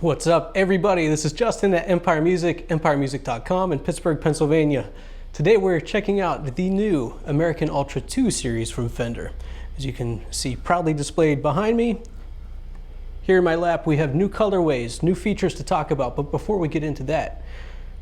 What's up, everybody? This is Justin at Empire Music, empiremusic.com in Pittsburgh, Pennsylvania. Today we're checking out the new American Ultra 2 series from Fender. As you can see proudly displayed behind me, here in my lap we have new colorways, new features to talk about. But before we get into that,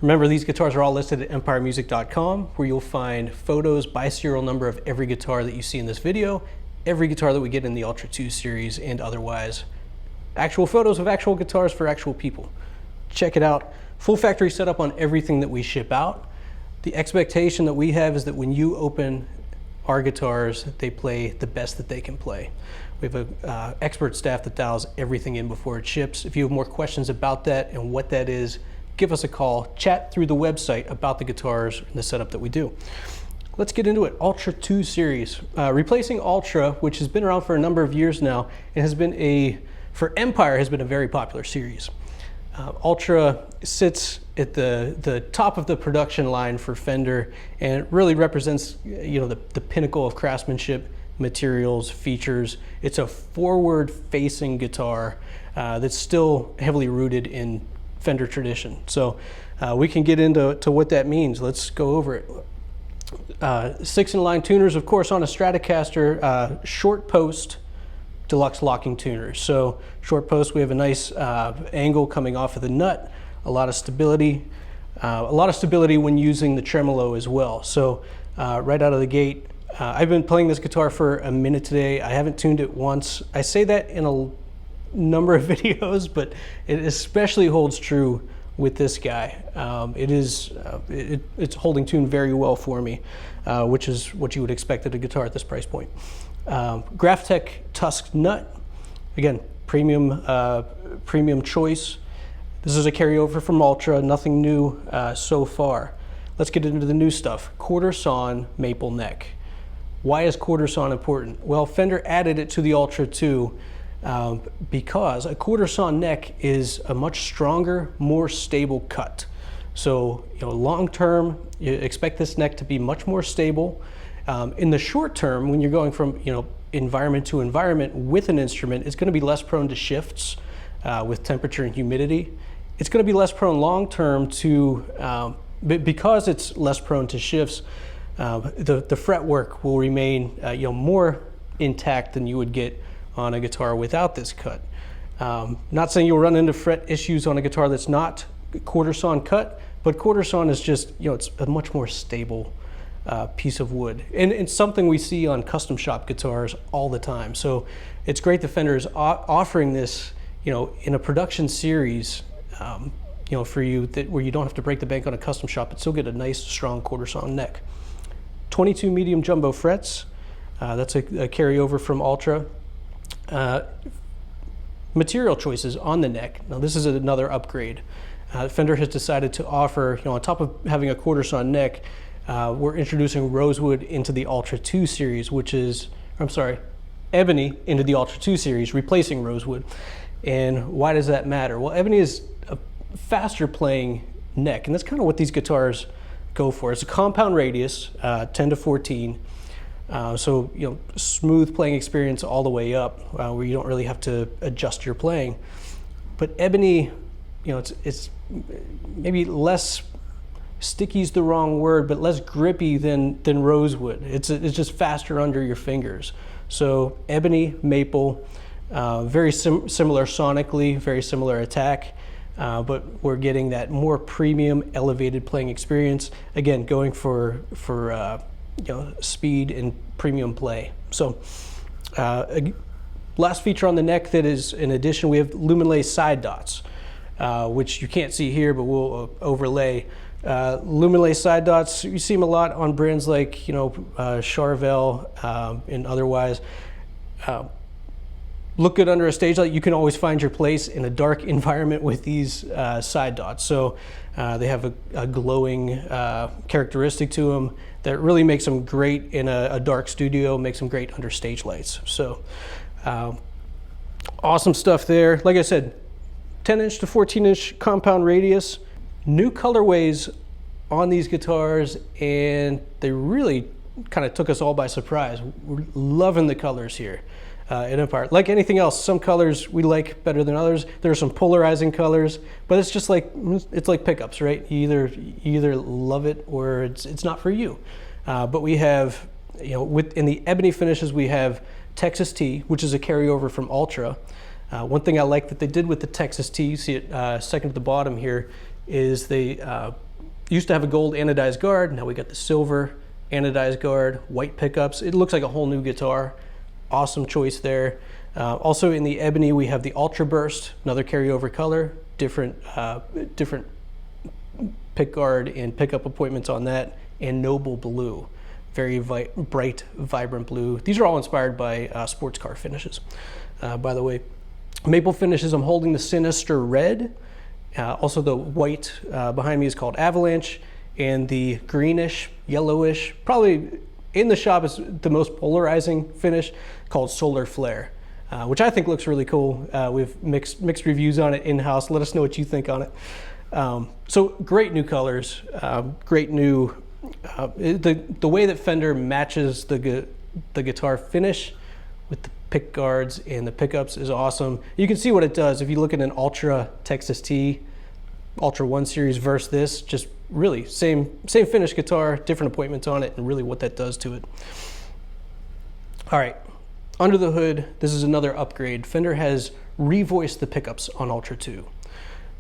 remember these guitars are all listed at empiremusic.com, where you'll find photos by serial number of every guitar that you see in this video, every guitar that we get in the Ultra 2 series, and otherwise actual photos of actual guitars for actual people. Check it out. Full factory setup on everything that we ship out. The expectation that we have is that when you open our guitars, they play the best that they can play. We have an expert staff that dials everything in before it ships. If you have more questions about that and what that is, give us a call. Chat through the website about the guitars and the setup that we do. Let's get into it. Ultra 2 series. Replacing Ultra, which has been around for a number of years now, and has been for Empire has been a very popular series. Ultra sits at the top of the production line for Fender, and it really represents the pinnacle of craftsmanship, materials, features. It's a forward-facing guitar that's still heavily rooted in Fender tradition. So we can get into what that means. Let's go over it. 6-in-line tuners, of course, on a Stratocaster, short post deluxe locking tuner. So short post, we have a nice angle coming off of the nut, a lot of stability when using the tremolo as well. So right out of the gate, I've been playing this guitar for a minute today. I haven't tuned it once. I say that in a number of videos, but it especially holds true with this guy. It's holding tune very well for me, which is what you would expect at a guitar at this price point. Graphtec tusk nut, again, premium choice. This is a carryover from Ultra, nothing new so far. Let's get into the new stuff. Quarter sawn maple neck. Why is quarter sawn important? Well, Fender added it to the Ultra 2 because a quarter sawn neck is a much stronger, more stable cut. So, long term, you expect this neck to be much more stable. In the short term, when you're going from environment to environment with an instrument, it's going to be less prone to shifts with temperature and humidity. It's going to be less prone long term to, because it's less prone to shifts, the fretwork will remain more intact than you would get on a guitar without this cut. Not saying you'll run into fret issues on a guitar that's not quarter sawn cut, but quarter sawn is just, it's a much more stable piece of wood, and it's something we see on custom shop guitars all the time. So it's great that Fender is offering this, in a production series, for you, where you don't have to break the bank on a custom shop, but still get a nice strong quarter sawn neck. 22 medium jumbo frets. That's a carryover from Ultra. Material choices on the neck. Now this is another upgrade. Fender has decided to offer, on top of having a quarter sawn neck, we're introducing rosewood into the Ultra 2 series, ebony into the Ultra 2 series, replacing rosewood. And why does that matter? Well, ebony is a faster playing neck, and that's kind of what these guitars go for. It's a compound radius, 10 to 14. So, smooth playing experience all the way up, where you don't really have to adjust your playing. But ebony, it's maybe less, sticky is the wrong word, but less grippy than rosewood. It's just faster under your fingers. So ebony, maple, very similar sonically, very similar attack, but we're getting that more premium, elevated playing experience. Again, going for speed and premium play. So last feature on the neck that is in addition, we have luminlay side dots, which you can't see here, but we'll overlay. Luminlay side dots, you see them a lot on brands like Charvel and otherwise. Look good under a stage light. You can always find your place in a dark environment with these side dots. So they have a glowing characteristic to them that really makes them great in a dark studio, makes them great under stage lights. So awesome stuff there. Like I said, 10-inch to 14-inch compound radius. New colorways on these guitars, and they really kind of took us all by surprise. We're loving the colors here. at Empire. Like anything else, some colors we like better than others. There are some polarizing colors, but it's just like, it's like pickups, right? You either love it or it's not for you. But we have, you know, in the ebony finishes, we have Texas T, which is a carryover from Ultra. One thing I like that they did with the Texas T, you see it second at the bottom here, is they used to have a gold anodized guard. Now we got the silver anodized guard, white pickups. It looks like a whole new guitar. Awesome choice there. Also in the ebony, we have the Ultra Burst, another carryover color, different pick guard and pickup appointments on that, and Noble Blue, very bright, vibrant blue. These are all inspired by sports car finishes, by the way. Maple finishes, I'm holding the Sinister Red. Also the white behind me is called Avalanche, and the greenish, yellowish, probably in the shop is the most polarizing finish, called Solar Flare, which I think looks really cool. We've mixed reviews on it in-house. Let us know what you think on it. So great new colors, great new, the way that Fender matches the guitar finish with the pick guards and the pickups is awesome. You can see what it does if you look at an Ultra Texas T, Ultra 1 series versus this, just really same finish guitar, different appointments on it, and really what that does to it. All right, under the hood, this is another upgrade. Fender has revoiced the pickups on Ultra 2.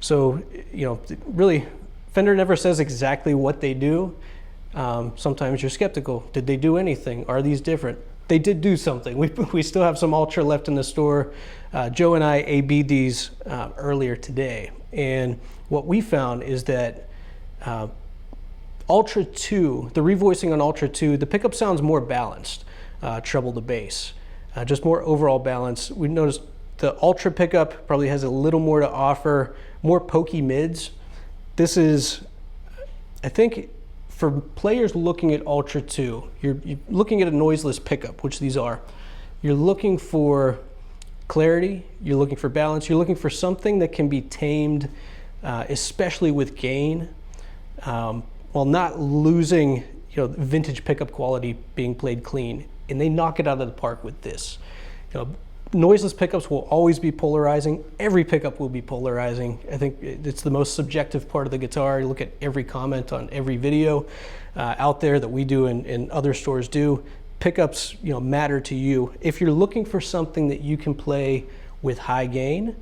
So, you know, really, Fender never says exactly what they do. Sometimes you're skeptical. Did they do anything? Are these different? They did do something. We still have some Ultra left in the store. Joe and I AB'd these earlier today. And what we found is that Ultra 2, the revoicing on Ultra 2, the pickup sounds more balanced, treble to bass, just more overall balance. We noticed the Ultra pickup probably has a little more to offer, more pokey mids. This is, I think, for players looking at Ultra 2, you're looking at a noiseless pickup, which these are. You're looking for clarity, you're looking for balance, you're looking for something that can be tamed, especially with gain, while not losing, you know, vintage pickup quality being played clean. And they knock it out of the park with this. You know, noiseless pickups will always be polarizing. Every pickup will be polarizing. I think it's the most subjective part of the guitar. You look at every comment on every video out there that we do and other stores do. Pickups, you know, matter to you. If you're looking for something that you can play with high gain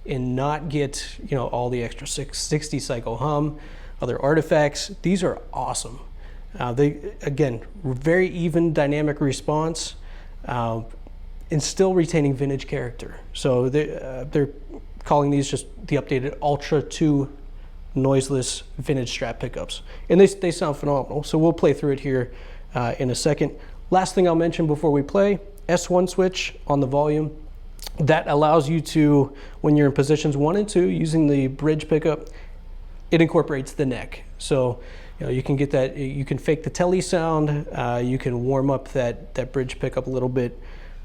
and not get, you know, all the extra 60 cycle hum, other artifacts, these are awesome. They, again, very even dynamic response, and still retaining vintage character. So they're calling these just the updated Ultra 2 noiseless vintage Strat pickups. And they sound phenomenal. So we'll play through it here in a second. Last thing I'll mention before we play, S1 switch on the volume. That allows you to, when you're in positions 1 and 2, using the bridge pickup, it incorporates the neck. So, you know, you can get that, you can fake the telly sound, you can warm up that bridge pickup a little bit.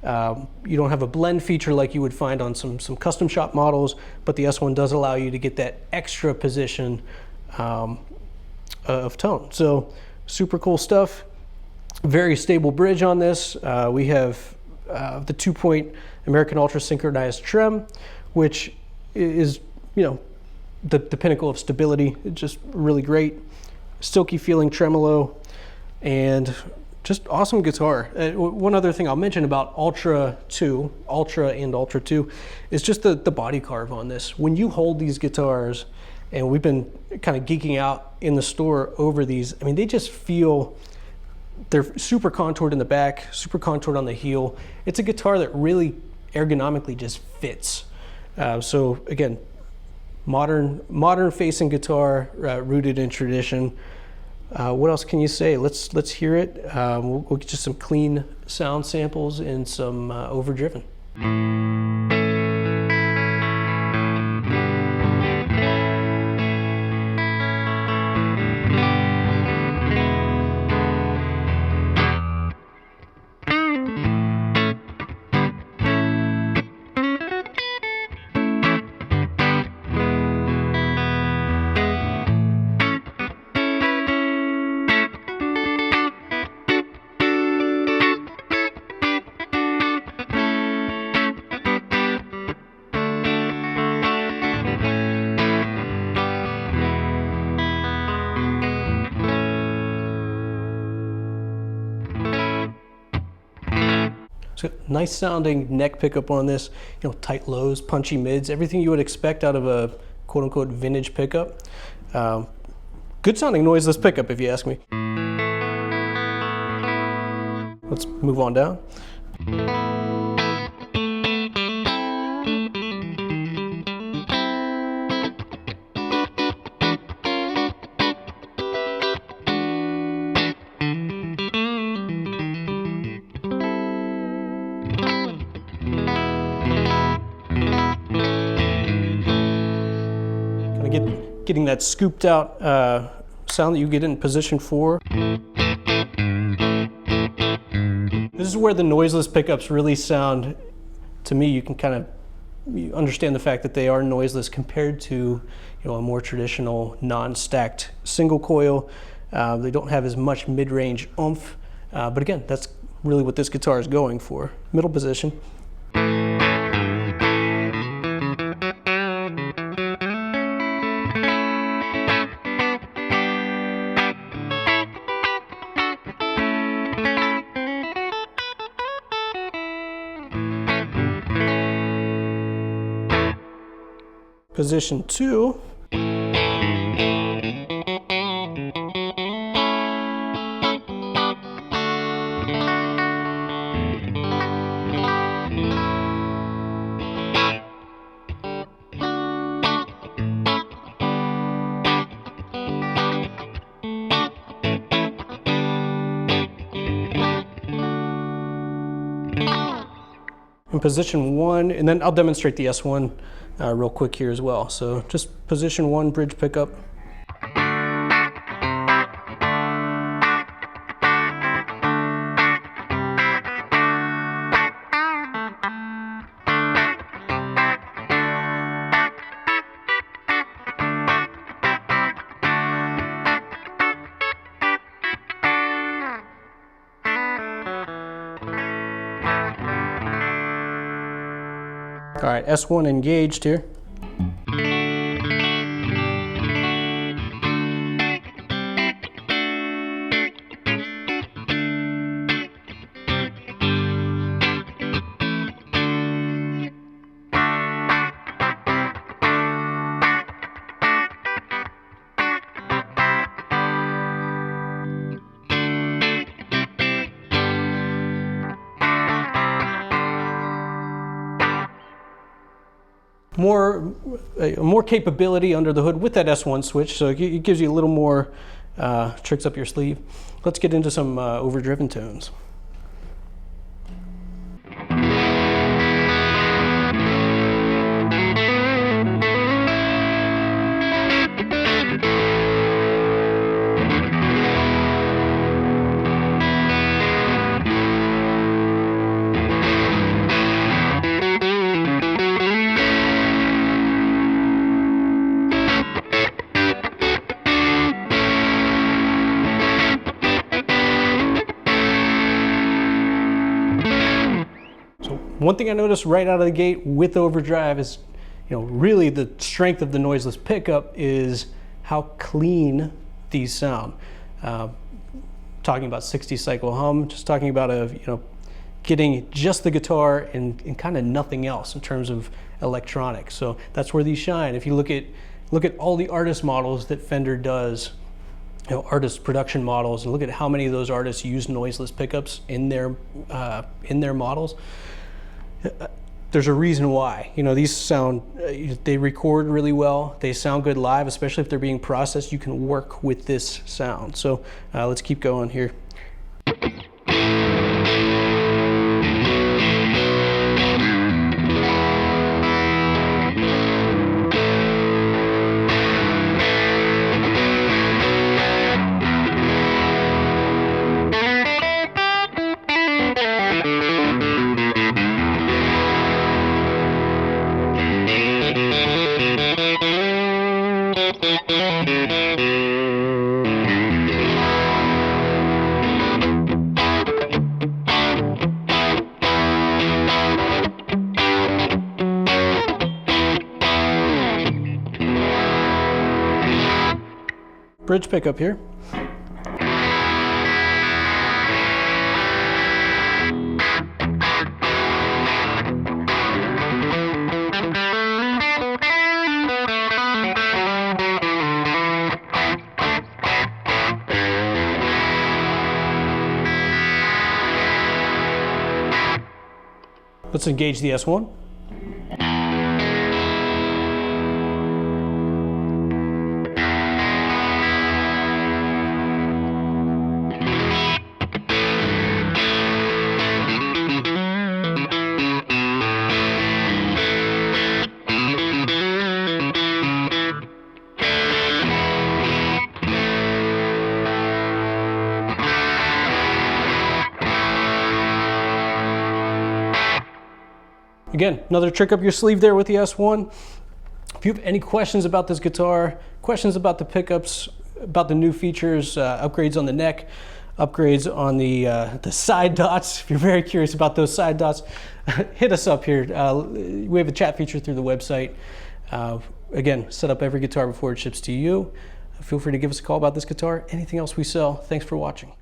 You don't have a blend feature like you would find on some custom shop models, but the S1 does allow you to get that extra position of tone. So super cool stuff. Very stable bridge on this. We have the 2-point American Ultra synchronized trem, which is, you know, the pinnacle of stability. It's just really great. Silky feeling tremolo, and just awesome guitar. One other thing I'll mention about Ultra and Ultra 2 is just the body carve on this. When you hold these guitars, and we've been kind of geeking out in the store over these, I mean, they just feel, they're super contoured in the back, super contoured on the heel. It's a guitar that really ergonomically just fits. So again, modern facing guitar, rooted in tradition. What else can you say? Let's hear it. We'll get you some clean sound samples and some overdriven. So nice sounding neck pickup on this, you know, tight lows, punchy mids, everything you would expect out of a quote unquote vintage pickup. Good sounding noiseless pickup if you ask me. Let's move on down. Getting that scooped out sound that you get in position 4. This is where the noiseless pickups really sound, to me, you can kind of understand the fact that they are noiseless compared to, you know, a more traditional non-stacked single coil. They don't have as much mid-range oomph, but again, that's really what this guitar is going for. Middle position. Position 2. In position 1, and then I'll demonstrate the S1 real quick here as well. So just position 1 bridge pickup. All right, S1 engaged here. More capability under the hood with that S1 switch, so it gives you a little more tricks up your sleeve. Let's get into some overdriven tones. One thing I noticed right out of the gate with overdrive is, you know, really the strength of the noiseless pickup is how clean these sound. Talking about 60 cycle hum, just talking about getting just the guitar and kind of nothing else in terms of electronics. So that's where these shine. If you look at all the artist models that Fender does, you know, artist production models, and look at how many of those artists use noiseless pickups in their models. There's a reason why. You know, these sound, they record really well. They sound good live, especially if they're being processed. You can work with this sound. So let's keep going here. Bridge pickup here. Let's engage the S1. Again, another trick up your sleeve there with the S1. If you have any questions about this guitar, questions about the pickups, about the new features, upgrades on the neck, upgrades on the side dots, if you're very curious about those side dots, hit us up here. We have a chat feature through the website. Again, set up every guitar before it ships to you. Feel free to give us a call about this guitar, anything else we sell. Thanks for watching.